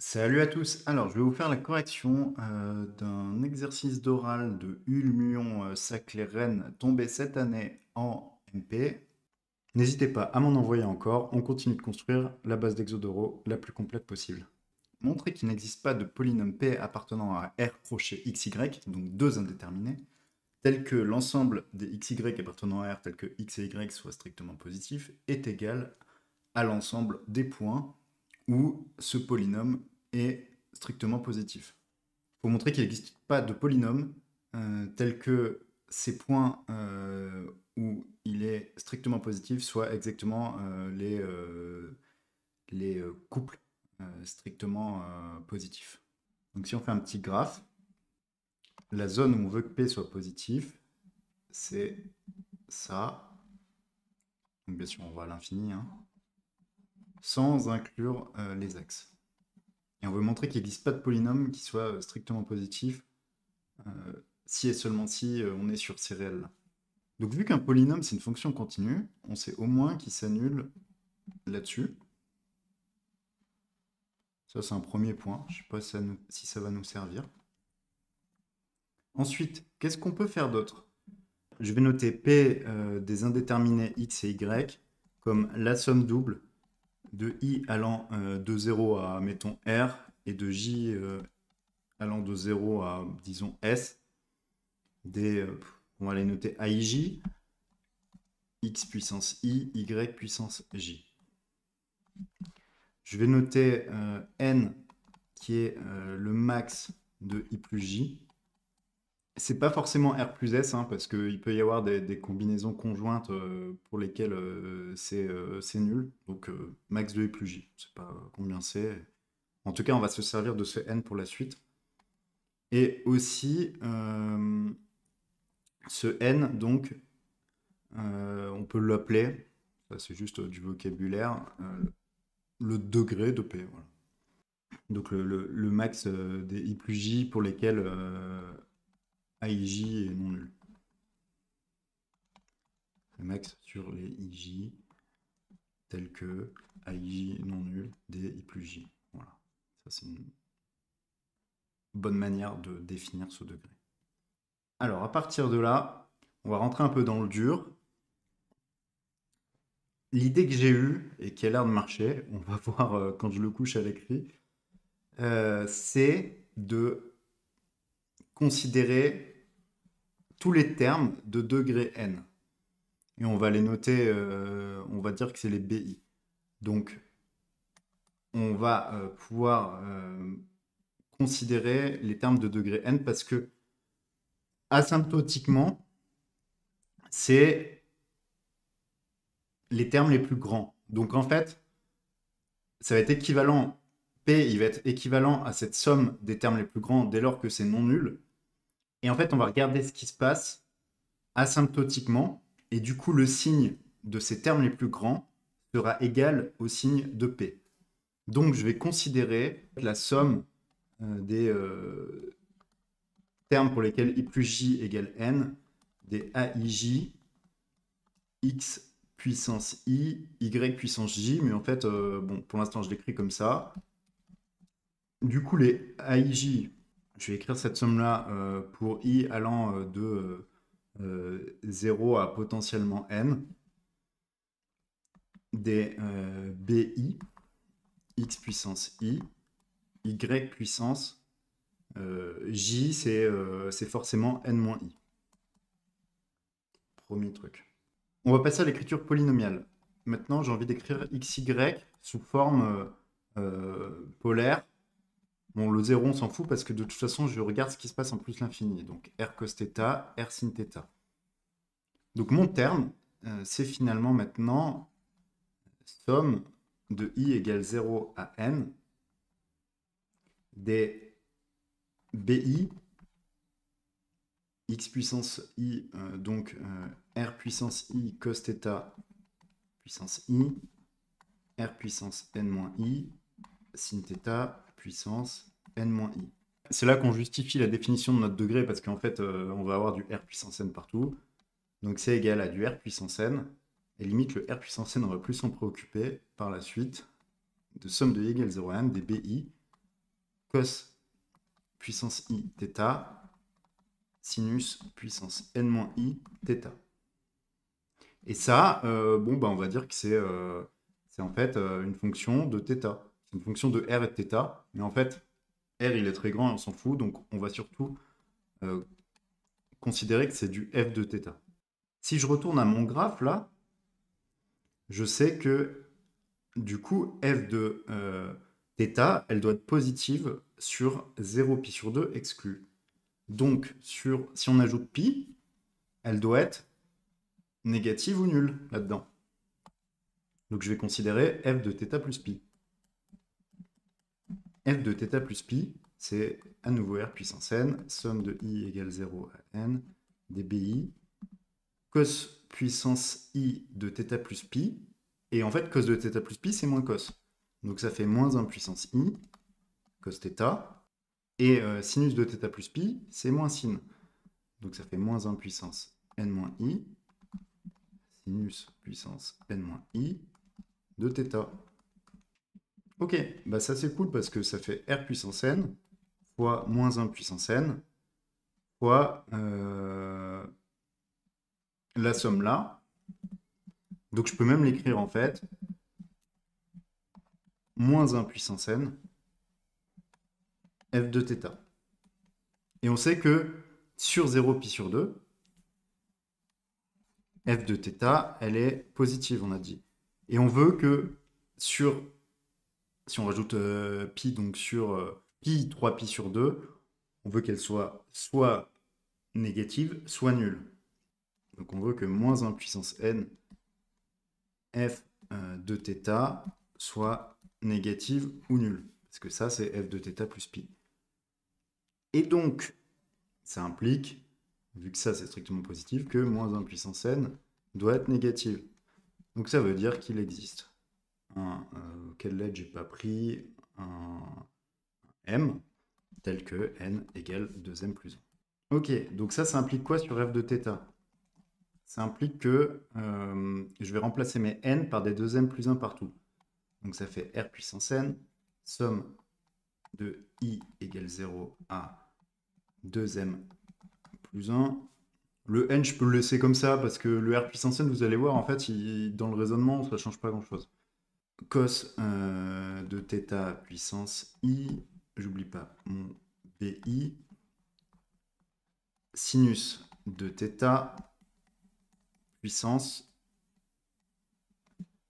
Salut à tous. Alors, je vais vous faire la correction d'un exercice d'oral de Hull, Muon, Saclay, Rennes tombé cette année en MP. N'hésitez pas à m'en envoyer encore. On continue de construire la base d'Exodoro la plus complète possible. Montrer qu'il n'existe pas de polynôme P appartenant à R crochet XY, donc deux indéterminés, tel que l'ensemble des XY appartenant à R, tel que X et Y soient strictement positifs, est égal à l'ensemble des points où ce polynôme est strictement positif. Il faut montrer qu'il n'existe pas de polynôme tel que ces points où il est strictement positif soient exactement les couples strictement positifs. Donc si on fait un petit graphe, la zone où on veut que P soit positif, c'est ça. Donc bien sûr, on va à l'infini, hein, sans inclure les axes. Et on veut montrer qu'il n'existe pas de polynôme qui soit strictement positif si et seulement si on est sur ces réels-là. Donc vu qu'un polynôme c'est une fonction continue, on sait au moins qu'il s'annule là-dessus. Ça c'est un premier point, je ne sais pas si ça va nous servir. Ensuite, qu'est-ce qu'on peut faire d'autre? Je vais noter P des indéterminés x et y comme la somme double de i allant de 0 à, mettons, r, et de j allant de 0 à, disons, s, on va les noter aij, x puissance i, y puissance j. Je vais noter n qui est le max de i plus j. C'est pas forcément r plus s, hein, parce qu'il peut y avoir des combinaisons conjointes pour lesquelles c'est nul. Donc max de i plus j, je sais pas combien c'est. En tout cas, on va se servir de ce n pour la suite. Et aussi, ce n, donc, on peut l'appeler, ça c'est juste du vocabulaire, le degré de P. Voilà. Donc le max des I plus J pour lesquels AIJ est non nul. Le max sur les IJ tels que AIJ non nul des I plus J. Voilà. Ça c'est une bonne manière de définir ce degré. Alors à partir de là, on va rentrer un peu dans le dur. L'idée que j'ai eue et qui a l'air de marcher, on va voir quand je le couche à l'écrit, c'est de considérer tous les termes de degré n. Et on va les noter, on va dire que c'est les BI. Donc, on va pouvoir considérer les termes de degré n parce que asymptotiquement, c'est les termes les plus grands. Donc en fait, ça va être équivalent, P, il va être équivalent à cette somme des termes les plus grands dès lors que c'est non nul. Et en fait, on va regarder ce qui se passe asymptotiquement. Et du coup, le signe de ces termes les plus grands sera égal au signe de P. Donc, je vais considérer la somme des termes pour lesquels I plus J égale N, des AIJ, X puissance I, Y puissance J, mais en fait, bon, pour l'instant, je l'écris comme ça. Du coup, les AIJ, je vais écrire cette somme-là pour I allant de 0 à potentiellement N, des BI, X puissance I, Y puissance J, c'est forcément N-I. Premier truc. On va passer à l'écriture polynomiale. Maintenant, j'ai envie d'écrire XY sous forme polaire. Bon, le 0, on s'en fout parce que de toute façon, je regarde ce qui se passe en plus l'infini. Donc, R cos θ, R sin θ. Donc, mon terme, c'est finalement maintenant somme de I égale 0 à N des BI, X puissance I, donc R puissance I cos θ puissance I, R puissance N-I, sin θ puissance N-I. C'est là qu'on justifie la définition de notre degré parce qu'en fait, on va avoir du R puissance N partout. Donc c'est égal à du R puissance N. Et limite, le R puissance N, on va plus s'en préoccuper par la suite de somme de I égale 0 à N des BI cos puissance i θ, sinus puissance n-i θ. Et ça, bon, bah, on va dire que c'est en fait une fonction de θ. C'est une fonction de r et de θ, mais en fait, r il est très grand et on s'en fout, donc on va surtout considérer que c'est du f de θ. Si je retourne à mon graphe là, je sais que du coup, f de θ, elle doit être positive sur 0π sur 2 exclu. Donc, si on ajoute pi, elle doit être négative ou nulle là-dedans. Donc, je vais considérer f de θ plus pi. F de θ plus pi, c'est à nouveau r puissance n, somme de i égale 0 à n, dBi, cos puissance i de θ plus pi, et en fait, cos de θ plus pi, c'est moins cos. Donc ça fait moins 1 puissance i, cos θ, et sinus de θ plus pi, c'est moins sin. Donc ça fait moins 1 puissance n moins i, sinus puissance n moins i de θ. Ok, bah ça c'est cool parce que ça fait r puissance n fois moins 1 puissance n fois la somme là. Donc je peux même l'écrire en fait moins 1 puissance n f de θ. Et on sait que sur 0π sur 2, f de θ, elle est positive, on a dit. Et on veut que si on rajoute pi, donc sur pi 3π sur 2, on veut qu'elle soit négative, soit nulle. Donc on veut que moins 1 puissance n f de θ soit négative ou nulle. Parce que ça, c'est f de θ plus pi. Et donc, ça implique, vu que ça c'est strictement positif, que moins 1 puissance n doit être négative. Donc ça veut dire qu'il existe quelle lettre j'ai pas pris, un m, tel que n égale 2m plus 1. Ok, donc ça implique quoi sur f de θ? Ça implique que je vais remplacer mes n par des 2m plus 1 partout. Donc ça fait r puissance n, somme de i égale 0 à 2m plus 1. Le n, je peux le laisser comme ça, parce que le r puissance n, vous allez voir, en fait, dans le raisonnement, ça ne change pas grand-chose. Cos de θ puissance i, j'oublie pas mon bi, sinus de θ puissance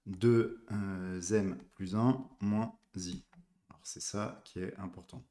2m plus 1 moins i. Alors c'est ça qui est important.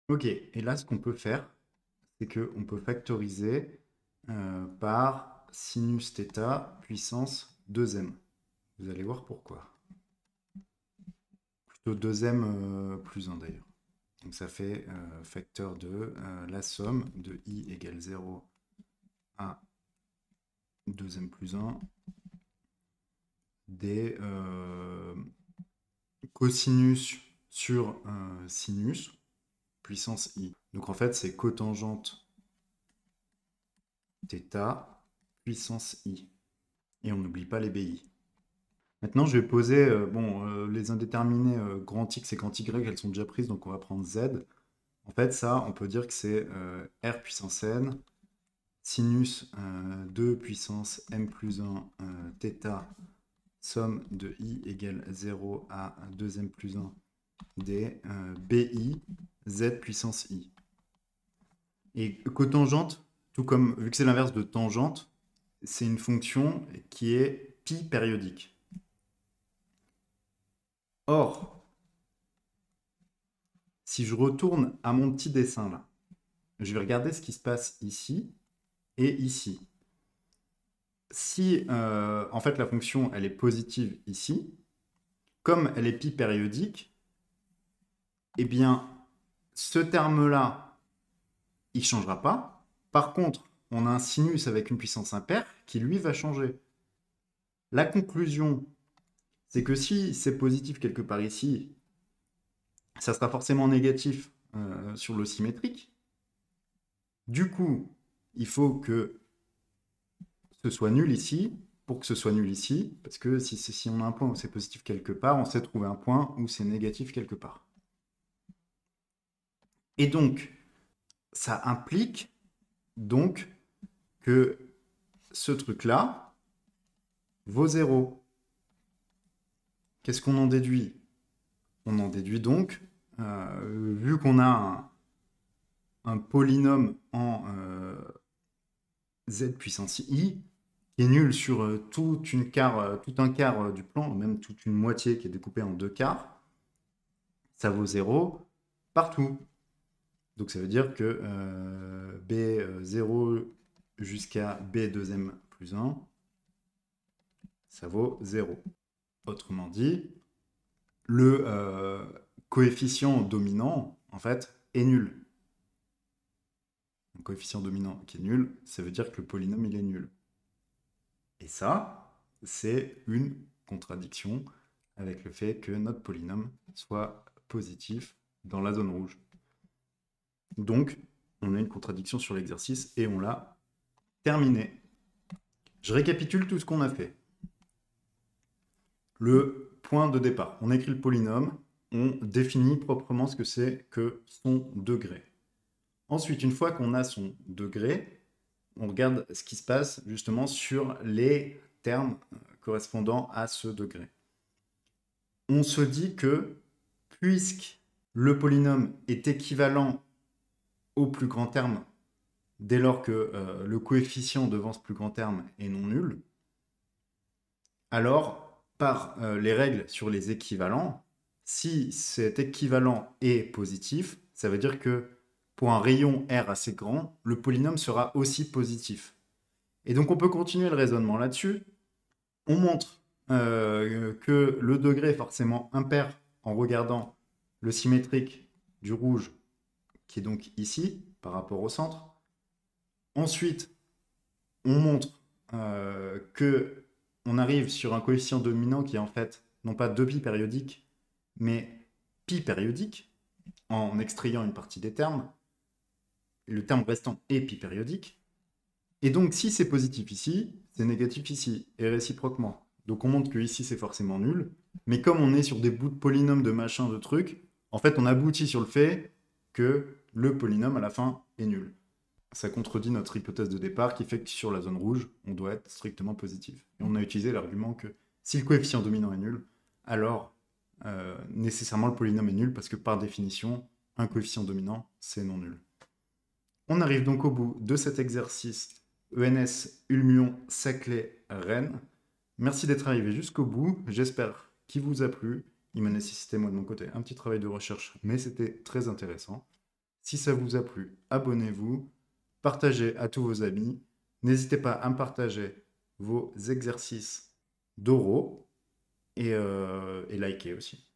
Ok, et là ce qu'on peut faire, c'est qu'on peut factoriser par sinus θ puissance 2m. Vous allez voir pourquoi. Plutôt 2m plus 1 d'ailleurs. Donc ça fait facteur de la somme de i égale 0 à 2m plus 1 des cosinus sur sinus puissance i. Donc en fait c'est cotangente θ puissance i. Et on n'oublie pas les bi. Maintenant je vais poser les indéterminés grand X et grand Y, elles sont déjà prises, donc on va prendre Z. En fait ça on peut dire que c'est R puissance n sinus 2 puissance m plus 1 θ somme de i égale 0 à 2m plus 1 des bi z puissance i. Et cotangente, tout comme, vu que c'est l'inverse de tangente, c'est une fonction qui est pi périodique. Or, si je retourne à mon petit dessin là, je vais regarder ce qui se passe ici et ici. Si en fait la fonction elle est positive ici, comme elle est pi périodique, eh bien ce terme-là, il ne changera pas. Par contre, on a un sinus avec une puissance impaire qui lui va changer. La conclusion, c'est que si c'est positif quelque part ici, ça sera forcément négatif sur le symétrique. Du coup, il faut que ce soit nul ici, pour que ce soit nul ici, parce que si on a un point où c'est positif quelque part, on sait trouver un point où c'est négatif quelque part. Et donc, ça implique donc que ce truc-là vaut 0. Qu'est-ce qu'on en déduit? On en déduit donc, vu qu'on a un polynôme en z puissance i, qui est nul sur tout un quart du plan, même toute une moitié qui est découpée en 2 quarts, ça vaut 0 partout. Donc ça veut dire que B0 jusqu'à B2m plus 1, ça vaut 0. Autrement dit, le coefficient dominant, en fait, est nul. Un coefficient dominant qui est nul, ça veut dire que le polynôme, il est nul. Et ça, c'est une contradiction avec le fait que notre polynôme soit positif dans la zone rouge. Donc, on a une contradiction sur l'exercice et on l'a terminé. Je récapitule tout ce qu'on a fait. Le point de départ, on écrit le polynôme, on définit proprement ce que c'est que son degré. Ensuite, une fois qu'on a son degré, on regarde ce qui se passe justement sur les termes correspondant à ce degré. On se dit que puisque le polynôme est équivalent au plus grand terme dès lors que le coefficient devant ce plus grand terme est non nul, alors par les règles sur les équivalents, si cet équivalent est positif, ça veut dire que pour un rayon R assez grand, le polynôme sera aussi positif. Et donc on peut continuer le raisonnement là-dessus. On montre que le degré est forcément impair en regardant le symétrique du rouge, qui est donc ici, par rapport au centre. Ensuite, on montre que on arrive sur un coefficient dominant qui est en fait non pas 2π périodique, mais π périodique, en extrayant une partie des termes. Le terme restant est π périodique. Et donc, si c'est positif ici, c'est négatif ici, et réciproquement. Donc on montre que ici c'est forcément nul, mais comme on est sur des bouts de polynômes, de machin, de trucs, en fait on aboutit sur le fait que le polynôme à la fin est nul. Ça contredit notre hypothèse de départ qui fait que sur la zone rouge, on doit être strictement positif. Et on a utilisé l'argument que si le coefficient dominant est nul, alors nécessairement le polynôme est nul parce que par définition, un coefficient dominant, c'est non nul. On arrive donc au bout de cet exercice ENS Ulmion Saclay Rennes. Merci d'être arrivé jusqu'au bout. J'espère qu'il vous a plu. Il m'a nécessité, moi, de mon côté, un petit travail de recherche, mais c'était très intéressant. Si ça vous a plu, abonnez-vous, partagez à tous vos amis. N'hésitez pas à me partager vos exercices d'oraux et likez aussi.